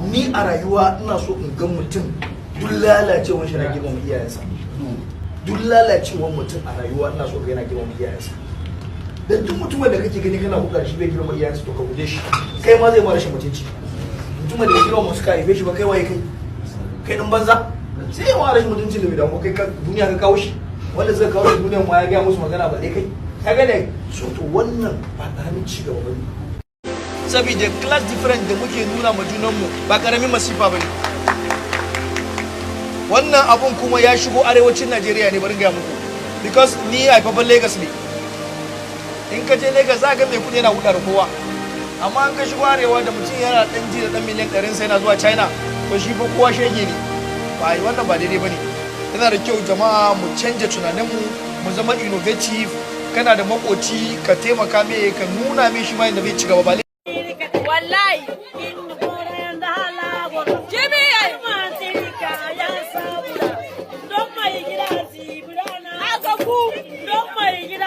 ni a rayuwa ina so in ga mutum duk lalacewar shi na girmama iyayensa. Duk lalacewar mutum a rayuwa ina so ga yana girmama iyayensa. Dan duk mutumin da kake gani kana hukar shi bai girmama iyayensa to ka guje shi. Kai ma zai ma rashin mutunci. Mutumin da ya girmama musu ka haife shi ba kai waye kai. Kai dan banza. Sai ya ma rashin mutunci da bidan ko kai duniya ka kawo shi. Wanda zai kawo shi duniyar ma ya ga musu magana ba dai kai. Kaga ne so to wannan ba karamin ci gaba bane. Saboda class different da muke nuna ma junanmu ba karamin masifa bane. Wannan abun kuma ya shigo arewacin Najeriya ne bari ga muku because ni haifafan Lagos ne. In ka je Lagos za ka ga mai kudi yana hudar kowa. Amma an ka shigo arewa da mutum yana dan ji da dan miliyan 100 sai yana zuwa China to shi fa kowa shege ne. Ba wannan ba daidai bane. Yana da kyau jama'a mu canja tunaninmu mu zama innovative. Kana da makoci ka taimaka mai ka nuna mai shi ma yadda bai ci gaba ba. Wallahi don mai gida